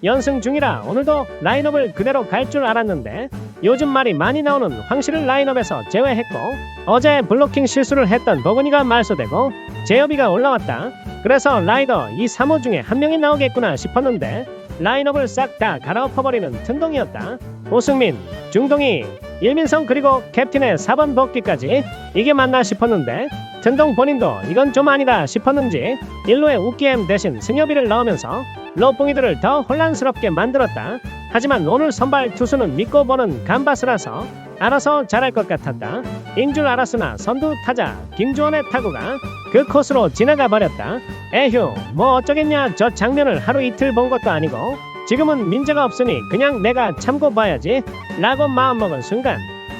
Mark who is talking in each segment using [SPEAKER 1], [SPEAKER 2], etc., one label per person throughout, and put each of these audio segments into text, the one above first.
[SPEAKER 1] 연승 중이라 오늘도 라인업을 그대로 갈 줄 알았는데 요즘 말이 많이 나오는 황씨를 라인업에서 제외했고 어제 블로킹 실수를 했던 버그니가 말소되고 제협이가 올라왔다. 그래서 라이더 2, 3호 중에 한 명이 나오겠구나 싶었는데 라인업을 싹 다 갈아엎어버리는 튼동이었다. 오승민, 중동이, 일민성 그리고 캡틴의 4번 복귀까지 이게 맞나 싶었는데 튼동 본인도 이건 좀 아니다 싶었는지 1루에 우기엠 대신 승엽이를 넣으면서 로뽕이들을 더 혼란스럽게 만들었다. 하지만 오늘 선발 투수는 믿고 보는 감바스라서 알아서 잘할 것 같았다. 인줄 알았으나 선두 타자 김주원의 타구가 그 코스로 지나가 버렸다. 에휴 뭐 어쩌겠냐, 저 장면을 하루 이틀 본 것도 아니고 지금은 민재가 없으니 그냥 내가 참고 봐야지 라고 마음먹은 순간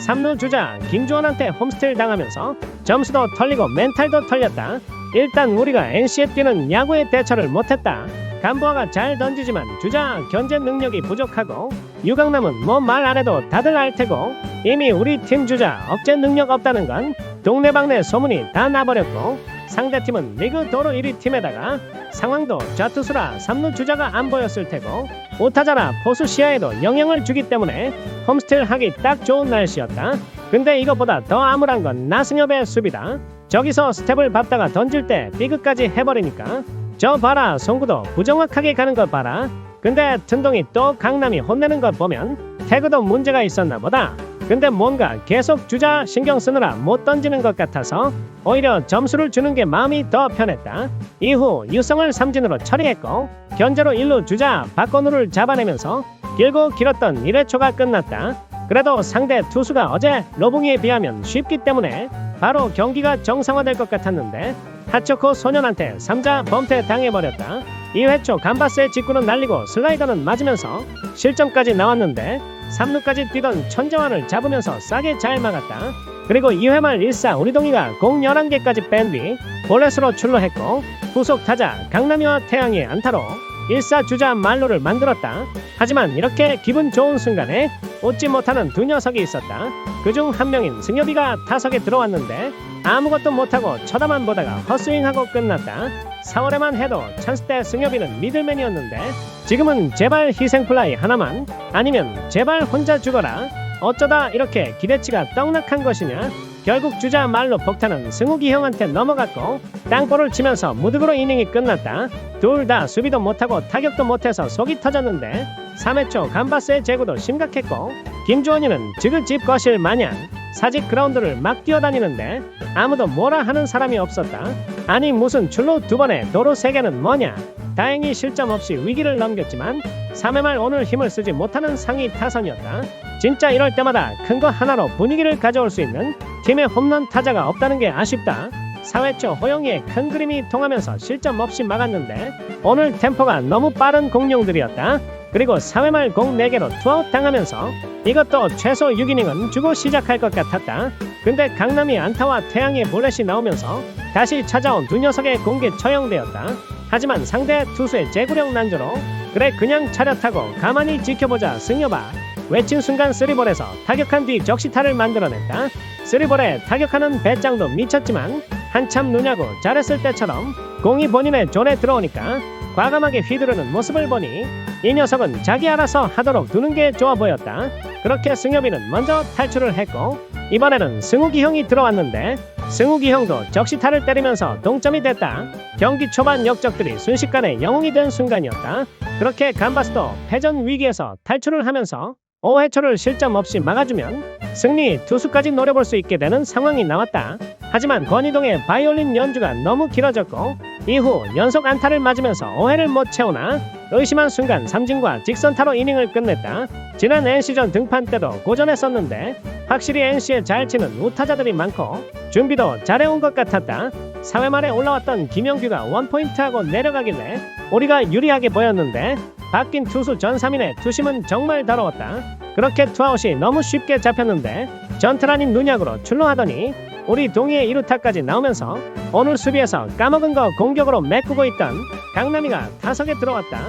[SPEAKER 1] 3루 주자 김주원한테 홈스틸 당하면서 점수도 털리고 멘탈도 털렸다. 일단 우리가 NC에 뛰는 야구의 대처를 못했다. 간보아가 잘 던지지만 주자 견제 능력이 부족하고 유강남은 뭐 말 안해도 다들 알테고 이미 우리 팀 주자 억제 능력 없다는 건 동네방네 소문이 다 나버렸고 상대팀은 리그 도루 1위 팀에다가 상황도 좌투수라 3루 주자가 안 보였을 테고 오타자라 포수 시야에도 영향을 주기 때문에 홈스틸 하기 딱 좋은 날씨였다. 근데 이것보다 더 암울한 건 나승엽의 수비다. 저기서 스텝을 밟다가 던질 때 삐그까지 해버리니까 저 봐라, 송구도 부정확하게 가는 것 봐라. 근데 튼동이 또 강남이 혼내는 것 보면 태그도 문제가 있었나 보다. 근데 뭔가 계속 주자 신경 쓰느라 못 던지는 것 같아서 오히려 점수를 주는 게 마음이 더 편했다. 이후 유성을 삼진으로 처리했고 견제로 1루 주자 박건우를 잡아내면서 길고 길었던 1회초가 끝났다. 그래도 상대 투수가 어제 로붕이에 비하면 쉽기 때문에 바로 경기가 정상화될 것 같았는데 하초코 소년한테 3자 범퇴 당해버렸다. 2회초 감바스의 직구는 날리고 슬라이더는 맞으면서 실점까지 나왔는데 3루까지 뛰던 천재환을 잡으면서 싸게 잘 막았다. 그리고 2회 말 1사 우리동이가 공 11개까지 뺀 뒤 볼넷으로 출루했고 후속 타자 강남이와 태양의 안타로 1사 주자 만루를 만들었다. 하지만 이렇게 기분 좋은 순간에 웃지 못하는 두 녀석이 있었다. 그중 한 명인 승엽이가 타석에 들어왔는데 아무것도 못하고 쳐다만 보다가 헛스윙하고 끝났다. 4월에만 해도 찬스 때 승엽이는 미들맨이었는데 지금은 제발 희생플라이 하나만 아니면 제발 혼자 죽어라. 어쩌다 이렇게 기대치가 떡락한 것이냐. 결국 주자 말로 폭탄은 승욱이 형한테 넘어갔고 땅볼을 치면서 무득으로 이닝이 끝났다. 둘 다 수비도 못하고 타격도 못해서 속이 터졌는데 3회 초 감바스의 제구도 심각했고 김주원이는 지그집 거실 마냥 사직 그라운드를 막 뛰어다니는데 아무도 뭐라 하는 사람이 없었다. 아니 무슨 출루 2번에 도루 3개는 뭐냐. 다행히 실점 없이 위기를 넘겼지만 3회 말 오늘 힘을 쓰지 못하는 상위 타선이었다. 진짜 이럴 때마다 큰 거 하나로 분위기를 가져올 수 있는 팀의 홈런 타자가 없다는 게 아쉽다. 4회 초 호영이의 큰 그림이 통하면서 실점 없이 막았는데 오늘 템포가 너무 빠른 공룡들이었다. 그리고 4회 말 공 4개로 투아웃 당하면서 이것도 최소 6이닝은 주고 시작할 것 같았다. 근데 강남이 안타와 태양의 볼넷이 나오면서 다시 찾아온 두 녀석의 공개 처형되었다. 하지만 상대 투수의 제구력 난조로 그래 그냥 차렷하고 가만히 지켜보자 승엽아 외친 순간 쓰리볼에서 타격한 뒤 적시타를 만들어냈다. 쓰리볼에 타격하는 배짱도 미쳤지만 한참 누냐고 잘했을 때처럼 공이 본인의 존에 들어오니까 과감하게 휘두르는 모습을 보니 이 녀석은 자기 알아서 하도록 두는 게 좋아 보였다. 그렇게 승엽이는 먼저 탈출을 했고 이번에는 승욱이 형이 들어왔는데 승욱이 형도 적시타를 때리면서 동점이 됐다. 경기 초반 역적들이 순식간에 영웅이 된 순간이었다. 그렇게 감바스도 패전 위기에서 탈출을 하면서 5회 초를 실점 없이 막아주면 승리 투수까지 노려볼 수 있게 되는 상황이 나왔다. 하지만 권희동의 바이올린 연주가 너무 길어졌고 이후 연속 안타를 맞으면서 5회를 못 채우나 의심한 순간 삼진과 직선타로 이닝을 끝냈다. 지난 NC전 등판 때도 고전했었는데 확실히 NC에 잘 치는 우타자들이 많고 준비도 잘해온 것 같았다. 4회 말에 올라왔던 김영규가 원포인트하고 내려가길래 우리가 유리하게 보였는데 바뀐 투수 전 3인의 투심은 정말 더러웠다. 그렇게 투아웃이 너무 쉽게 잡혔는데 전틀 아닌 누약으로 출루하더니 우리 동의의 2루타까지 나오면서 오늘 수비에서 까먹은 거 공격으로 메꾸고 있던 강남이가 타석에 들어왔다.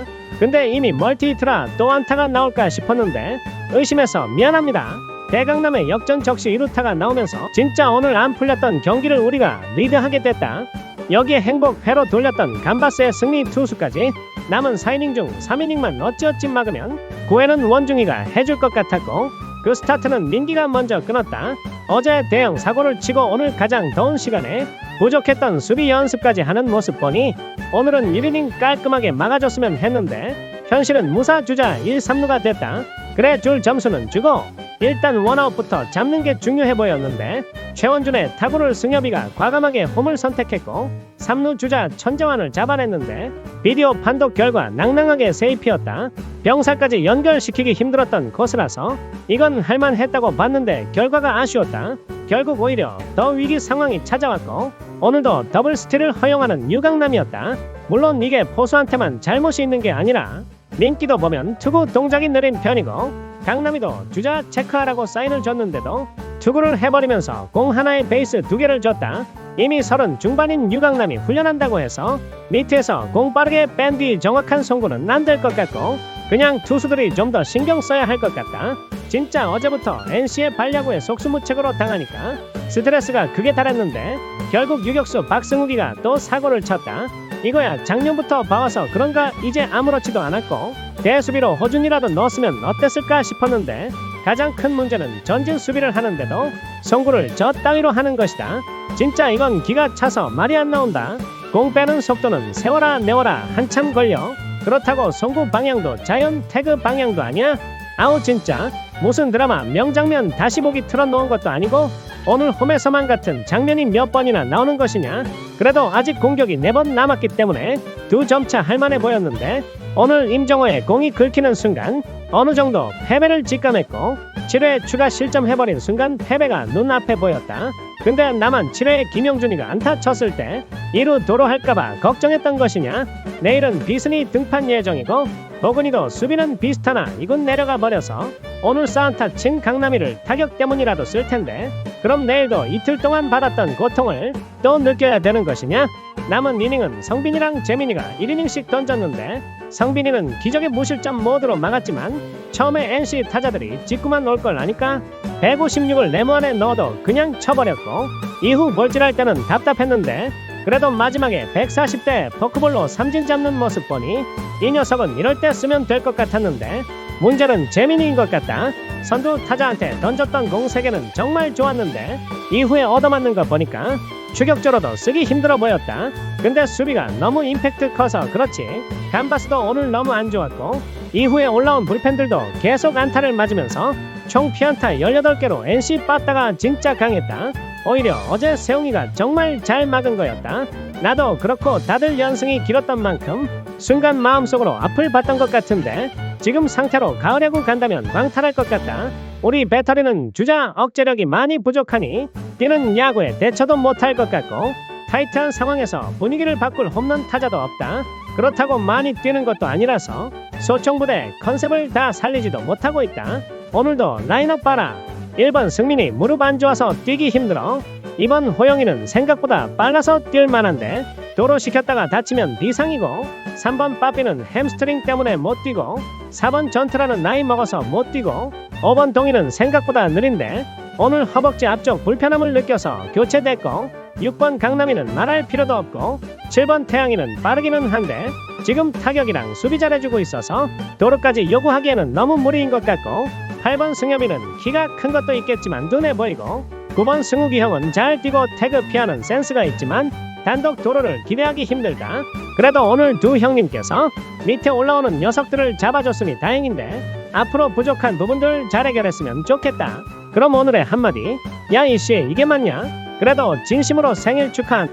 [SPEAKER 1] 근데 이미 멀티히트라 또 안타가 나올까 싶었는데 의심해서 미안합니다. 대강남의 역전 적시 2루타가 나오면서 진짜 오늘 안 풀렸던 경기를 우리가 리드하게 됐다. 여기에 행복 회로 돌렸던 감바스의 승리 투수까지 남은 4이닝 중 3이닝만 어찌어찌 막으면 9회는 원중이가 해줄 것 같았고 그 스타트는 민기가 먼저 끊었다. 어제 대형 사고를 치고 오늘 가장 더운 시간에 부족했던 수비 연습까지 하는 모습 보니 오늘은 1이닝 깔끔하게 막아줬으면 했는데 현실은 무사 주자 1, 3루가 됐다. 그래 줄 점수는 주고 일단 원아웃부터 잡는 게 중요해 보였는데 최원준의 타구를 승엽이가 과감하게 홈을 선택했고 3루 주자 천재환을 잡아냈는데 비디오 판독 결과 낭낭하게 세이프였다. 병살까지 연결시키기 힘들었던 코스라서 이건 할만했다고 봤는데 결과가 아쉬웠다. 결국 오히려 더 위기 상황이 찾아왔고 오늘도 더블 스틸을 허용하는 유강남이었다. 물론 이게 포수한테만 잘못이 있는 게 아니라 민기도 보면 투구 동작이 느린 편이고 강남이도 주자 체크하라고 사인을 줬는데도 투구를 해버리면서 공 하나에 베이스 2개를 줬다. 이미 30 중반인 유강남이 훈련한다고 해서 밑에서 공 빠르게 뺀 뒤 정확한 송구는 안 될 것 같고 그냥 투수들이 좀 더 신경 써야 할 것 같다. 진짜 어제부터 NC의 발야구에 속수무책으로 당하니까 스트레스가 극에 달했는데 결국 유격수 박승욱이가 또 사고를 쳤다. 이거야 작년부터 봐와서 그런가 이제 아무렇지도 않았고 대수비로 호준이라도 넣었으면 어땠을까 싶었는데 가장 큰 문제는 전진 수비를 하는데도 송구를 저 따위로 하는 것이다. 진짜 이건 기가 차서 말이 안 나온다. 공 빼는 속도는 세워라 내워라 한참 걸려. 그렇다고 송구 방향도 자연 태그 방향도 아니야. 아우 진짜 무슨 드라마 명장면 다시 보기 틀어놓은 것도 아니고 오늘 홈에서만 같은 장면이 몇 번이나 나오는 것이냐. 그래도 아직 공격이 4번 남았기 때문에 2점차 할만해 보였는데 오늘 임정호의 공이 긁히는 순간 어느 정도 패배를 직감했고 7회 추가 실점해버린 순간 패배가 눈앞에 보였다. 근데 나만 7회에 김영준이가 안타 쳤을 때 2루 도로할까봐 걱정했던 것이냐. 내일은 비슨이 등판 예정이고 버그니도 수비는 비슷하나 이군 내려가 버려서 오늘 사안타 친 강남이를 타격 때문이라도 쓸 텐데 그럼 내일도 이틀 동안 받았던 고통을 또 느껴야 되는 것이냐. 남은 이닝은 성빈이랑 재민이가 1이닝씩 던졌는데 성빈이는 기적의 무실점 모드로 막았지만 처음에 NC 타자들이 직구만 놓을 걸 아니까 156을 네모 안에 넣어도 그냥 쳐버렸고 이후 볼질할 때는 답답했는데 그래도 마지막에 140대 포크볼로 삼진 잡는 모습 보니 이 녀석은 이럴 때 쓰면 될 것 같았는데 문제는 재민이인 것 같다. 선두 타자한테 던졌던 공 3개는 정말 좋았는데 이후에 얻어맞는 거 보니까 추격조로도 쓰기 힘들어 보였다. 근데 수비가 너무 임팩트 커서 그렇지 감바스도 오늘 너무 안 좋았고 이후에 올라온 불펜들도 계속 안타를 맞으면서 총 피안타 18개로 NC 빠따가 진짜 강했다. 오히려 어제 세웅이가 정말 잘 막은 거였다. 나도 그렇고 다들 연승이 길었던 만큼 순간 마음속으로 앞을 봤던 것 같은데 지금 상태로 가을야구 간다면 광탈할 것 같다. 우리 배터리는 주자 억제력이 많이 부족하니 뛰는 야구에 대처도 못할 것 같고 타이트한 상황에서 분위기를 바꿀 홈런 타자도 없다. 그렇다고 많이 뛰는 것도 아니라서 소총부대 컨셉을 다 살리지도 못하고 있다. 오늘도 라인업 봐라. 1번 승민이 무릎 안 좋아서 뛰기 힘들어. 2번 호영이는 생각보다 빨라서 뛸 만한데 도로 시켰다가 다치면 비상이고 3번 빠삐는 햄스트링 때문에 못 뛰고 4번 전트라는 나이 먹어서 못 뛰고 5번 동희는 생각보다 느린데 오늘 허벅지 앞쪽 불편함을 느껴서 교체됐고 6번 강남이는 말할 필요도 없고 7번 태양이는 빠르기는 한데 지금 타격이랑 수비 잘해주고 있어서 도루까지 요구하기에는 너무 무리인 것 같고 8번 승엽이는 키가 큰 것도 있겠지만 눈에 보이고 9번 승욱이 형은 잘 뛰고 태그 피하는 센스가 있지만 단독 도루를 기대하기 힘들다. 그래도 오늘 두 형님께서 밑에 올라오는 녀석들을 잡아줬으니 다행인데 앞으로 부족한 부분들 잘 해결했으면 좋겠다. 그럼 오늘의 한마디 야 이씨 이게 맞냐? 그래도 진심으로 생일 축하.